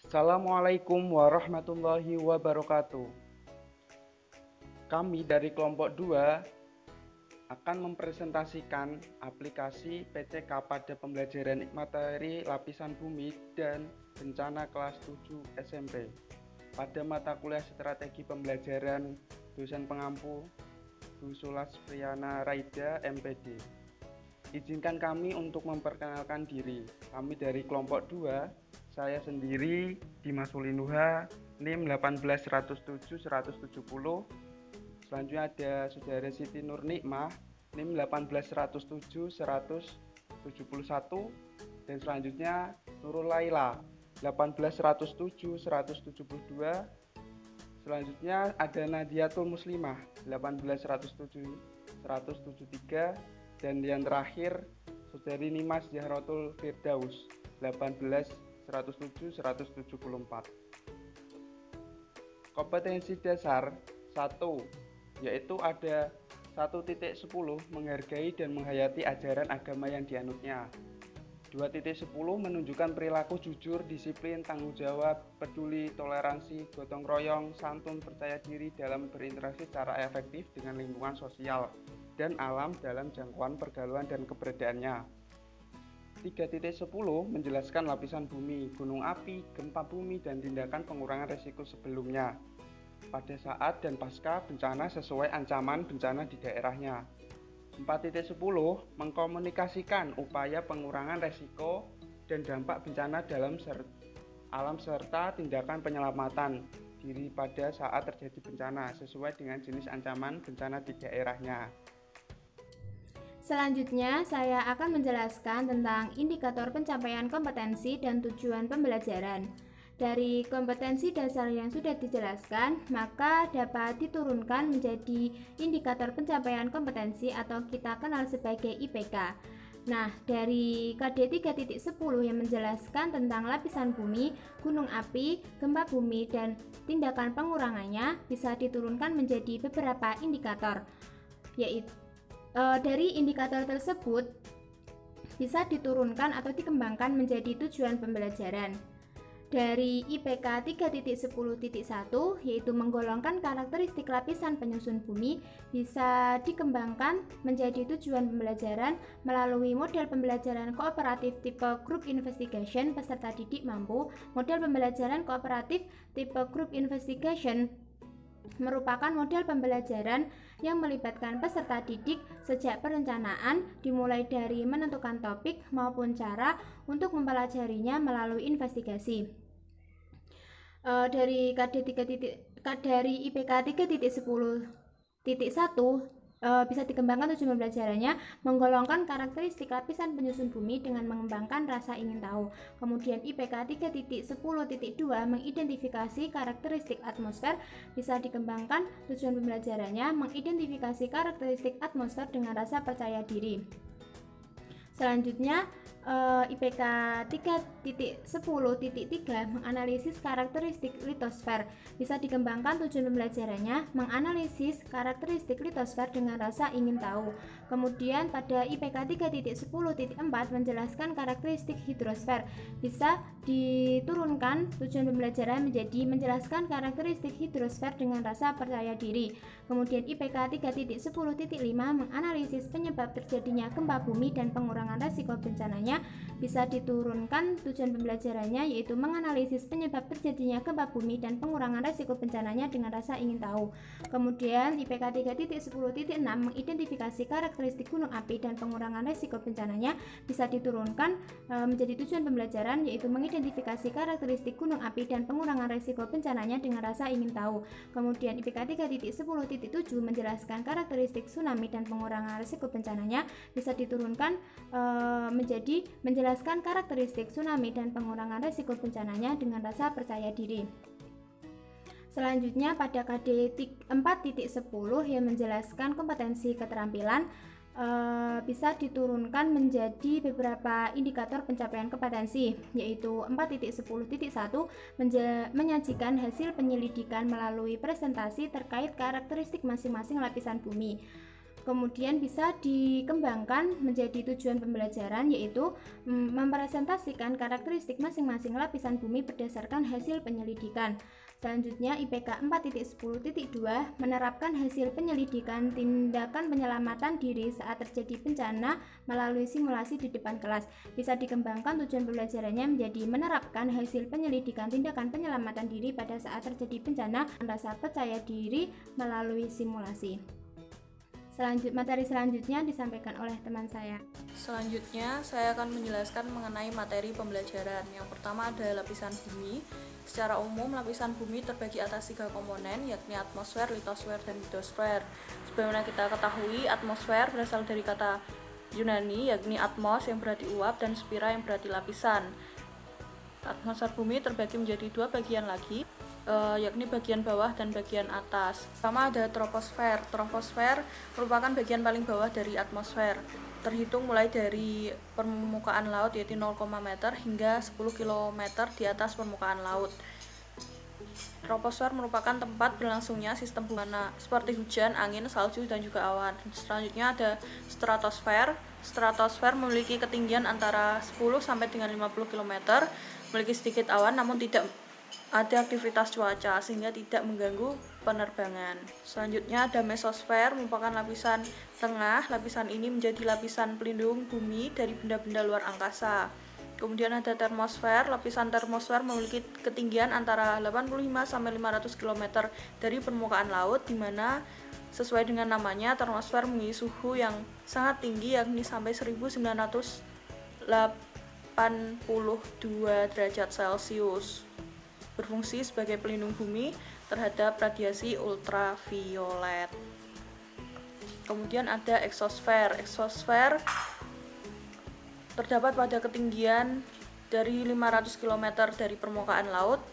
Assalamualaikum warahmatullahi wabarakatuh. Kami dari kelompok 2 akan mempresentasikan aplikasi PCK pada pembelajaran materi lapisan bumi dan bencana kelas 7 SMP pada mata kuliah strategi pembelajaran dosen pengampu Bu Sulas Priyana Raida MPD. Izinkan kami untuk memperkenalkan diri. Kami dari kelompok 2, saya sendiri Dimas Ulinuha, NIM 18107-170. Selanjutnya ada Saudara Siti Nur Nikmah, NIM 18107-171. Dan selanjutnya Nurul Laila, 18107-172. Selanjutnya ada Nadiatul Muslimah, 18107-173. Dan yang terakhir Saudari Nimas Zahratul Firdaus, 18107-174. Kompetensi dasar 1, yaitu ada 1.10 menghargai dan menghayati ajaran agama yang dianutnya. 2.10 menunjukkan perilaku jujur, disiplin, tanggung jawab, peduli, toleransi, gotong royong, santun, percaya diri dalam berinteraksi secara efektif dengan lingkungan sosial dan alam dalam jangkauan pergaulan dan keberadaannya. 3.10 menjelaskan lapisan bumi, gunung api, gempa bumi, dan tindakan pengurangan risiko sebelumnya pada saat dan pasca bencana sesuai ancaman bencana di daerahnya. 4.10 mengkomunikasikan upaya pengurangan risiko dan dampak bencana dalam alam serta tindakan penyelamatan diri pada saat terjadi bencana sesuai dengan jenis ancaman bencana di daerahnya. Selanjutnya, saya akan menjelaskan tentang indikator pencapaian kompetensi dan tujuan pembelajaran. Dari kompetensi dasar yang sudah dijelaskan, maka dapat diturunkan menjadi indikator pencapaian kompetensi atau kita kenal sebagai IPK. Nah, dari KD 3.10 yang menjelaskan tentang lapisan bumi, gunung api, gempa bumi, dan tindakan pengurangannya bisa diturunkan menjadi beberapa indikator, yaitu dari indikator tersebut bisa diturunkan atau dikembangkan menjadi tujuan pembelajaran. Dari IPK 3.10.1 yaitu menggolongkan karakteristik lapisan penyusun bumi bisa dikembangkan menjadi tujuan pembelajaran melalui model pembelajaran kooperatif tipe group investigation peserta didik mampu. Model pembelajaran kooperatif tipe group investigation merupakan model pembelajaran yang melibatkan peserta didik sejak perencanaan dimulai dari menentukan topik maupun cara untuk mempelajarinya melalui investigasi. Dari IPK 3.10.1 bisa dikembangkan tujuan pembelajarannya menggolongkan karakteristik lapisan penyusun bumi dengan mengembangkan rasa ingin tahu. Kemudian IPK 3.10.2 mengidentifikasi karakteristik atmosfer, bisa dikembangkan tujuan pembelajarannya mengidentifikasi karakteristik atmosfer dengan rasa percaya diri. Selanjutnya IPK 3.10.3 menganalisis karakteristik litosfer, bisa dikembangkan tujuan pembelajarannya menganalisis karakteristik litosfer dengan rasa ingin tahu. Kemudian pada IPK 3.10.4 menjelaskan karakteristik hidrosfer, bisa diturunkan tujuan pembelajaran menjadi menjelaskan karakteristik hidrosfer dengan rasa percaya diri. Kemudian IPK 3.10.5 menganalisis penyebab terjadinya gempa bumi dan pengurangan risiko bencananya, bisa diturunkan tujuan pembelajarannya yaitu menganalisis penyebab terjadinya gempa bumi dan pengurangan risiko bencananya dengan rasa ingin tahu. Kemudian IPK 3.10.6 mengidentifikasi karakteristik gunung api dan pengurangan risiko bencananya, bisa diturunkan menjadi tujuan pembelajaran yaitu mengidentifikasi karakteristik gunung api dan pengurangan risiko bencananya dengan rasa ingin tahu. Kemudian IPK 3.10.7 menjelaskan karakteristik tsunami dan pengurangan risiko bencananya, bisa diturunkan menjadi menjelaskan karakteristik tsunami dan pengurangan risiko bencananya dengan rasa percaya diri. Selanjutnya pada KD 4.10 yang menjelaskan kompetensi keterampilan, bisa diturunkan menjadi beberapa indikator pencapaian kompetensi, yaitu 4.10.1 menyajikan hasil penyelidikan melalui presentasi terkait karakteristik masing-masing lapisan bumi. Kemudian bisa dikembangkan menjadi tujuan pembelajaran, yaitu mempresentasikan karakteristik masing-masing lapisan bumi berdasarkan hasil penyelidikan. Selanjutnya IPK 4.10.2 menerapkan hasil penyelidikan tindakan penyelamatan diri saat terjadi bencana melalui simulasi di depan kelas. Bisa dikembangkan tujuan pembelajarannya menjadi menerapkan hasil penyelidikan tindakan penyelamatan diri pada saat terjadi bencana dan rasa percaya diri melalui simulasi. Materi selanjutnya disampaikan oleh teman saya. Selanjutnya, saya akan menjelaskan mengenai materi pembelajaran. Yang pertama ada lapisan bumi. Secara umum, lapisan bumi terbagi atas 3 komponen, yakni atmosfer, litosfer, dan hidrosfer. Sebagaimana kita ketahui, atmosfer berasal dari kata Yunani, yakni atmos yang berarti uap dan spira yang berarti lapisan. Atmosfer bumi terbagi menjadi 2 bagian lagi, yakni bagian bawah dan bagian atas. Pertama ada troposfer. Troposfer merupakan bagian paling bawah dari atmosfer, terhitung mulai dari permukaan laut yaitu 0, meter hingga 10 km di atas permukaan laut. Troposfer merupakan tempat berlangsungnya sistem bumi seperti hujan, angin, salju, dan juga awan. Selanjutnya ada stratosfer. Stratosfer memiliki ketinggian antara 10 sampai dengan 50 km, memiliki sedikit awan namun tidak ada aktivitas cuaca sehingga tidak mengganggu penerbangan. Selanjutnya ada mesosfer, merupakan lapisan tengah. Lapisan ini menjadi lapisan pelindung bumi dari benda-benda luar angkasa. Kemudian ada termosfer. Lapisan termosfer memiliki ketinggian antara 85 sampai 500 km dari permukaan laut, di mana sesuai dengan namanya termosfer memiliki suhu yang sangat tinggi, yakni sampai 1982 derajat Celcius. Berfungsi sebagai pelindung bumi terhadap radiasi ultraviolet. Kemudian ada eksosfer. Eksosfer terdapat pada ketinggian dari 500 km dari permukaan laut.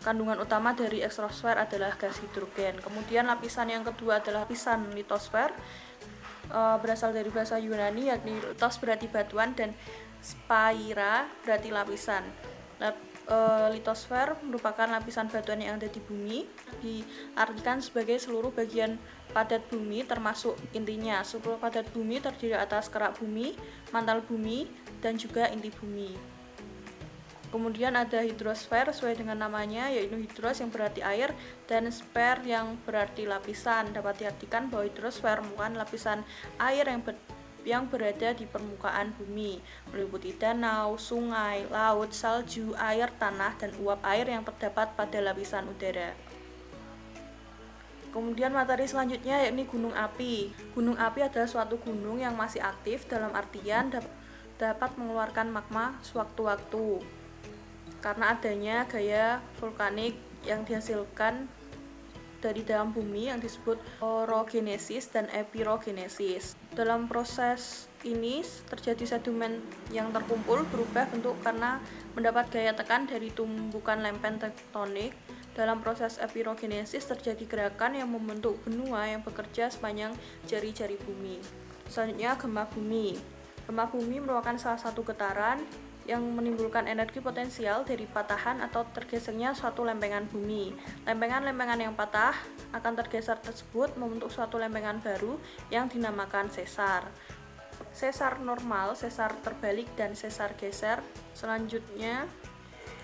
Kandungan utama dari eksosfer adalah gas hidrogen. Kemudian lapisan yang kedua adalah lapisan litosfer. Berasal dari bahasa Yunani, yakni litos berarti batuan dan spaira berarti lapisan. Litosfer merupakan lapisan batuan yang ada di bumi, diartikan sebagai seluruh bagian padat bumi termasuk intinya. Seluruh padat bumi terdiri atas kerak bumi, mantel bumi, dan juga inti bumi. Kemudian ada hidrosfer sesuai dengan namanya, yaitu hidros yang berarti air dan sfer yang berarti lapisan. Dapat diartikan bahwa hidrosfer merupakan lapisan air yang berada di permukaan bumi, meliputi danau, sungai, laut, salju, air tanah, dan uap air yang terdapat pada lapisan udara. Kemudian materi selanjutnya yakni gunung api. Gunung api adalah suatu gunung yang masih aktif, dalam artian dapat mengeluarkan magma sewaktu-waktu karena adanya gaya vulkanik yang dihasilkan dari dalam bumi yang disebut orogenesis dan epirogenesis. Dalam proses ini terjadi sedimen yang terkumpul berubah bentuk karena mendapat gaya tekan dari tumbukan lempen tektonik. Dalam proses epirogenesis terjadi gerakan yang membentuk benua yang bekerja sepanjang jari-jari bumi. Selanjutnya gempa bumi. Gempa bumi merupakan salah satu getaran yang menimbulkan energi potensial dari patahan atau tergesernya suatu lempengan bumi. Lempengan-lempengan yang patah akan tergeser tersebut membentuk suatu lempengan baru yang dinamakan sesar. Sesar normal, sesar terbalik, dan sesar geser. Selanjutnya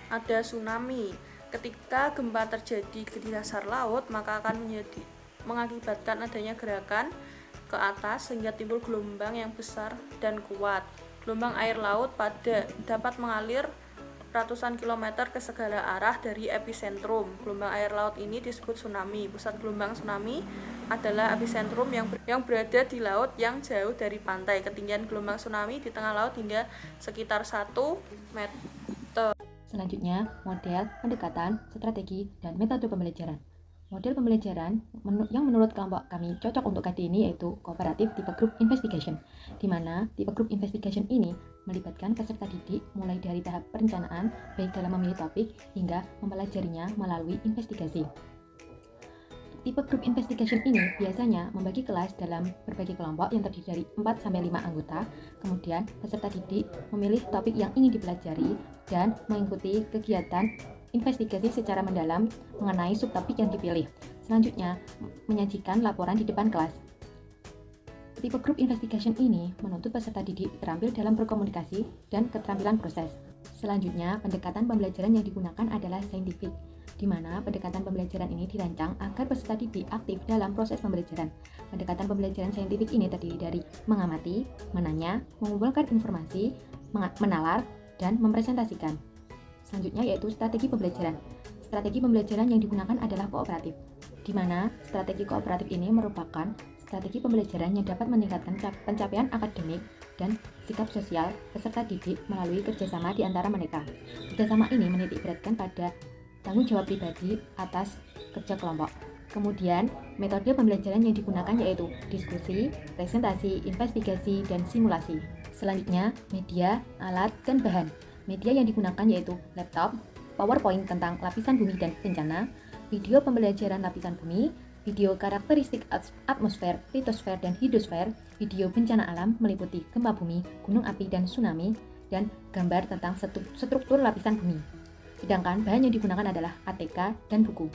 ada tsunami. Ketika gempa terjadi di dasar laut, maka akan mengakibatkan adanya gerakan ke atas sehingga timbul gelombang yang besar dan kuat. Gelombang air laut dapat mengalir ratusan kilometer ke segala arah dari epicentrum. Gelombang air laut ini disebut tsunami. Pusat gelombang tsunami adalah epicentrum yang berada di laut yang jauh dari pantai. Ketinggian gelombang tsunami di tengah laut hingga sekitar 1 meter. Selanjutnya, model, pendekatan, strategi, dan metode pembelajaran. Model pembelajaran yang menurut kelompok kami cocok untuk KD ini yaitu kooperatif tipe group investigation, di mana tipe group investigation ini melibatkan peserta didik mulai dari tahap perencanaan, baik dalam memilih topik hingga mempelajarinya melalui investigasi. Tipe group investigation ini biasanya membagi kelas dalam berbagai kelompok yang terdiri dari 4-5 anggota, kemudian peserta didik memilih topik yang ingin dipelajari dan mengikuti kegiatan investigasi secara mendalam mengenai subtopik yang dipilih. Selanjutnya, menyajikan laporan di depan kelas. Tipe group investigation ini menuntut peserta didik terampil dalam berkomunikasi dan keterampilan proses. Selanjutnya, pendekatan pembelajaran yang digunakan adalah saintifik, di mana pendekatan pembelajaran ini dirancang agar peserta didik aktif dalam proses pembelajaran. Pendekatan pembelajaran saintifik ini terdiri dari mengamati, menanya, mengumpulkan informasi, menalar, dan mempresentasikan. Selanjutnya yaitu strategi pembelajaran. Strategi pembelajaran yang digunakan adalah kooperatif, di mana strategi kooperatif ini merupakan strategi pembelajaran yang dapat meningkatkan pencapaian akademik dan sikap sosial peserta didik melalui kerjasama di antara mereka. Kerjasama ini menitikberatkan pada tanggung jawab pribadi atas kerja kelompok. Kemudian, metode pembelajaran yang digunakan yaitu diskusi, presentasi, investigasi, dan simulasi. Selanjutnya, media, alat, dan bahan. Media yang digunakan yaitu laptop, PowerPoint tentang lapisan bumi dan bencana, video pembelajaran lapisan bumi, video karakteristik atmosfer, litosfer, dan hidrosfer, video bencana alam meliputi gempa bumi, gunung api, dan tsunami, dan gambar tentang struktur lapisan bumi. Sedangkan bahan yang digunakan adalah ATK dan buku.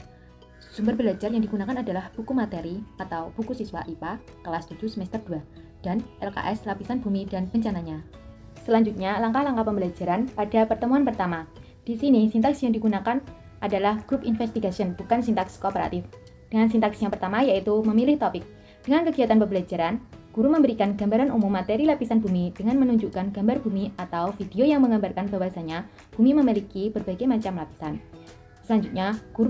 Sumber belajar yang digunakan adalah buku materi atau buku siswa IPA kelas 7 semester 2 dan LKS lapisan bumi dan bencananya. Selanjutnya, langkah-langkah pembelajaran pada pertemuan pertama. Di sini, sintaks yang digunakan adalah group investigation, bukan sintaks kooperatif. Dengan sintaks yang pertama yaitu memilih topik. Dengan kegiatan pembelajaran, guru memberikan gambaran umum materi lapisan bumi dengan menunjukkan gambar bumi atau video yang menggambarkan bahwasanya bumi memiliki berbagai macam lapisan. Selanjutnya, guru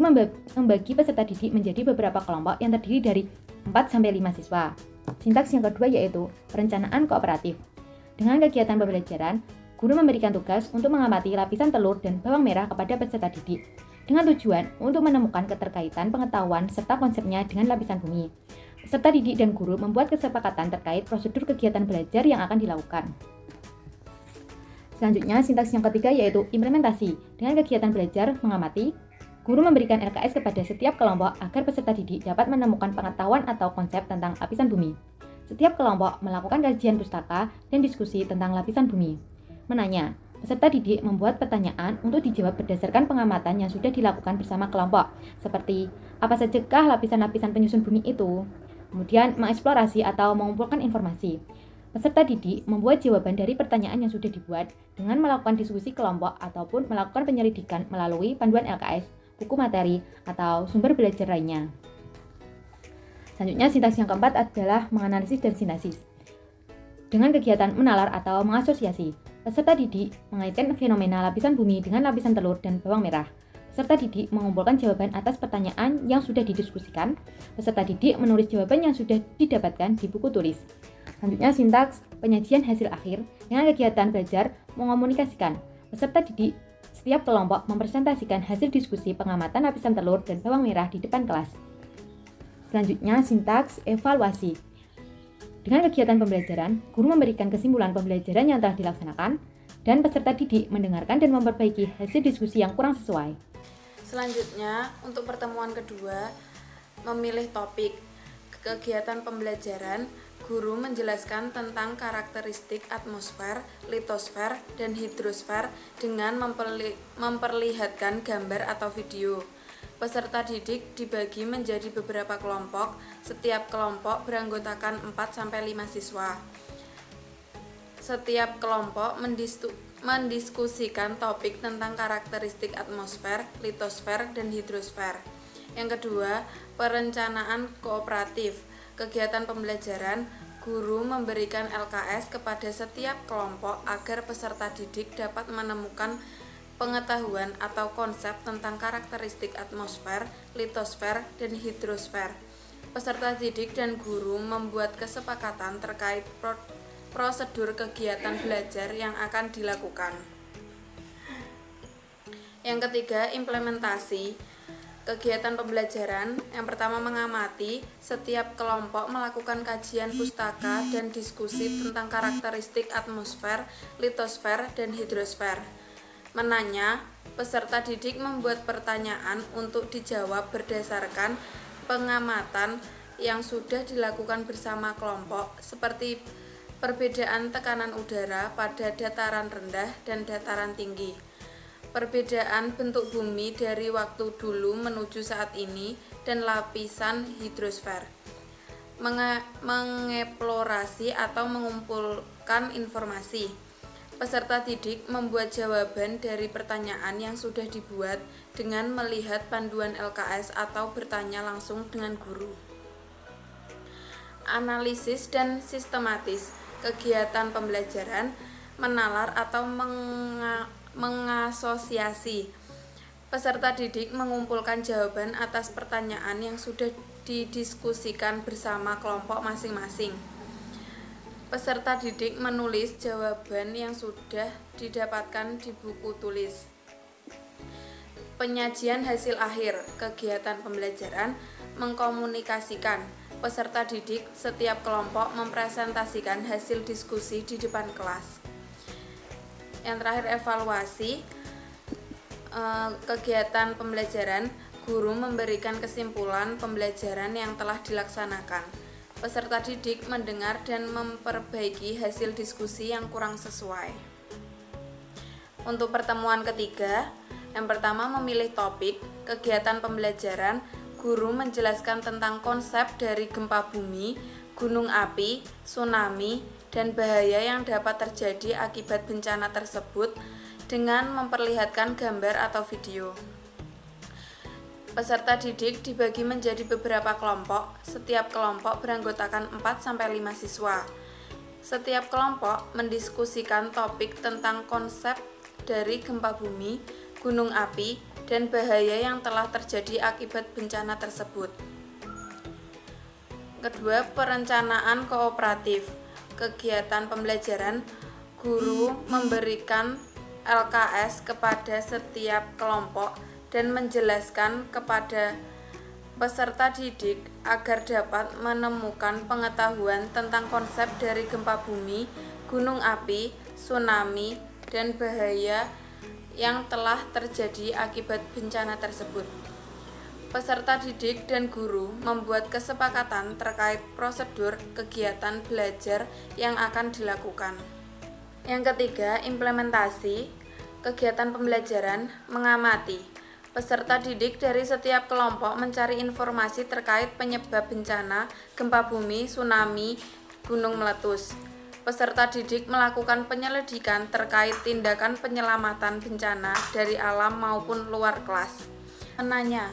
membagi peserta didik menjadi beberapa kelompok yang terdiri dari 4-5 siswa. Sintaks yang kedua yaitu perencanaan kooperatif. Dengan kegiatan pembelajaran, guru memberikan tugas untuk mengamati lapisan telur dan bawang merah kepada peserta didik, dengan tujuan untuk menemukan keterkaitan pengetahuan serta konsepnya dengan lapisan bumi. Peserta didik dan guru membuat kesepakatan terkait prosedur kegiatan belajar yang akan dilakukan. Selanjutnya, sintaks yang ketiga yaitu implementasi. Dengan kegiatan belajar mengamati, guru memberikan LKS kepada setiap kelompok agar peserta didik dapat menemukan pengetahuan atau konsep tentang lapisan bumi. Setiap kelompok melakukan kajian pustaka dan diskusi tentang lapisan bumi. Menanya, peserta didik membuat pertanyaan untuk dijawab berdasarkan pengamatan yang sudah dilakukan bersama kelompok, seperti apa sajakah lapisan-lapisan penyusun bumi itu. Kemudian mengeksplorasi atau mengumpulkan informasi. Peserta didik membuat jawaban dari pertanyaan yang sudah dibuat dengan melakukan diskusi kelompok ataupun melakukan penyelidikan melalui panduan LKS, buku materi, atau sumber belajar lainnya. Selanjutnya, sintaks yang keempat adalah menganalisis dan sintesis. Dengan kegiatan menalar atau mengasosiasi, peserta didik mengaitkan fenomena lapisan bumi dengan lapisan telur dan bawang merah. Peserta didik mengumpulkan jawaban atas pertanyaan yang sudah didiskusikan. Peserta didik menulis jawaban yang sudah didapatkan di buku tulis. Selanjutnya, sintaks penyajian hasil akhir. Dengan kegiatan belajar mengomunikasikan. Peserta didik setiap kelompok mempresentasikan hasil diskusi pengamatan lapisan telur dan bawang merah di depan kelas. Selanjutnya, sintaks evaluasi. Dengan kegiatan pembelajaran, guru memberikan kesimpulan pembelajaran yang telah dilaksanakan, dan peserta didik mendengarkan dan memperbaiki hasil diskusi yang kurang sesuai. Selanjutnya, untuk pertemuan kedua, memilih topik. Kegiatan pembelajaran, guru menjelaskan tentang karakteristik atmosfer, litosfer, dan hidrosfer dengan memperlihatkan gambar atau video. Peserta didik dibagi menjadi beberapa kelompok, setiap kelompok beranggotakan 4-5 siswa. Setiap kelompok mendiskusikan topik tentang karakteristik atmosfer, litosfer, dan hidrosfer. Yang kedua, perencanaan kooperatif. Kegiatan pembelajaran, guru memberikan LKS kepada setiap kelompok agar peserta didik dapat menemukan pengetahuan atau konsep tentang karakteristik atmosfer, litosfer, dan hidrosfer. Peserta didik dan guru membuat kesepakatan terkait prosedur kegiatan belajar yang akan dilakukan. Yang ketiga, implementasi. Kegiatan pembelajaran yang pertama mengamati, setiap kelompok melakukan kajian pustaka dan diskusi tentang karakteristik atmosfer, litosfer, dan hidrosfer. Menanya, peserta didik membuat pertanyaan untuk dijawab berdasarkan pengamatan yang sudah dilakukan bersama kelompok, seperti perbedaan tekanan udara pada dataran rendah dan dataran tinggi, perbedaan bentuk bumi dari waktu dulu menuju saat ini, dan lapisan hidrosfer. mengeksplorasi atau mengumpulkan informasi. Peserta didik membuat jawaban dari pertanyaan yang sudah dibuat dengan melihat panduan LKS atau bertanya langsung dengan guru. Analisis dan sistematis. Kegiatan pembelajaran menalar atau mengasosiasi. Peserta didik mengumpulkan jawaban atas pertanyaan yang sudah didiskusikan bersama kelompok masing-masing. Peserta didik menulis jawaban yang sudah didapatkan di buku tulis. Penyajian hasil akhir. Kegiatan pembelajaran mengkomunikasikan. Peserta didik setiap kelompok mempresentasikan hasil diskusi di depan kelas. Yang terakhir, evaluasi. Kegiatan pembelajaran, guru memberikan kesimpulan pembelajaran yang telah dilaksanakan. Peserta didik mendengar dan memperbaiki hasil diskusi yang kurang sesuai. Untuk pertemuan ketiga, yang pertama memilih topik. Kegiatan pembelajaran, guru menjelaskan tentang konsep dari gempa bumi, gunung api, tsunami, dan bahaya yang dapat terjadi akibat bencana tersebut dengan memperlihatkan gambar atau video. Peserta didik dibagi menjadi beberapa kelompok. Setiap kelompok beranggotakan 4-5 siswa. Setiap kelompok mendiskusikan topik tentang konsep dari gempa bumi, gunung api, dan bahaya yang telah terjadi akibat bencana tersebut. Kedua, perencanaan kooperatif. Kegiatan pembelajaran, guru memberikan LKS kepada setiap kelompok dan menjelaskan kepada peserta didik agar dapat menemukan pengetahuan tentang konsep dari gempa bumi, gunung api, tsunami, dan bahaya yang telah terjadi akibat bencana tersebut. Peserta didik dan guru membuat kesepakatan terkait prosedur kegiatan belajar yang akan dilakukan. Yang ketiga, implementasi. Kegiatan pembelajaran mengamati. Peserta didik dari setiap kelompok mencari informasi terkait penyebab bencana, gempa bumi, tsunami, gunung meletus. Peserta didik melakukan penyelidikan terkait tindakan penyelamatan bencana dari alam maupun luar kelas. Menanya.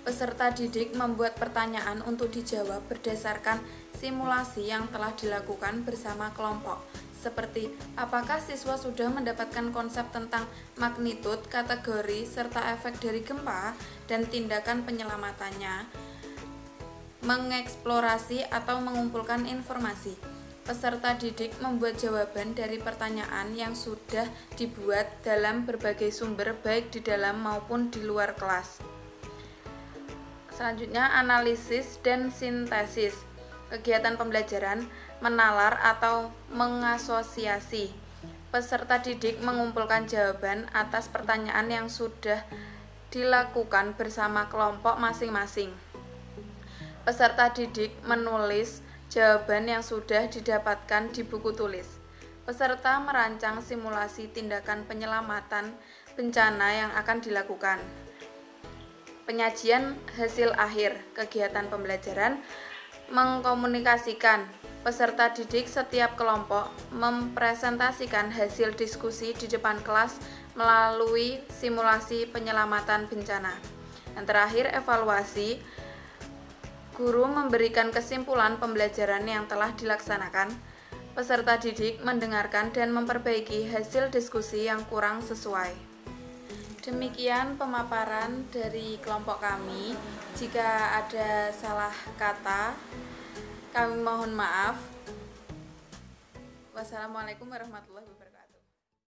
Peserta didik membuat pertanyaan untuk dijawab berdasarkan simulasi yang telah dilakukan bersama kelompok, seperti apakah siswa sudah mendapatkan konsep tentang magnitud, kategori, serta efek dari gempa dan tindakan penyelamatannya. Mengeksplorasi atau mengumpulkan informasi. Peserta didik membuat jawaban dari pertanyaan yang sudah dibuat dalam berbagai sumber baik di dalam maupun di luar kelas. Selanjutnya, analisis dan sintesis. Kegiatan pembelajaran menalar atau mengasosiasi. Peserta didik mengumpulkan jawaban atas pertanyaan yang sudah dilakukan bersama kelompok masing-masing. Peserta didik menulis jawaban yang sudah didapatkan di buku tulis. Peserta merancang simulasi tindakan penyelamatan bencana yang akan dilakukan. Penyajian hasil akhir. Kegiatan pembelajaran mengkomunikasikan. Peserta didik setiap kelompok mempresentasikan hasil diskusi di depan kelas melalui simulasi penyelamatan bencana. Yang terakhir, evaluasi. Guru memberikan kesimpulan pembelajaran yang telah dilaksanakan. Peserta didik mendengarkan dan memperbaiki hasil diskusi yang kurang sesuai. Demikian pemaparan dari kelompok kami. Jika ada salah kata, kami mohon maaf. Wassalamualaikum warahmatullahi wabarakatuh.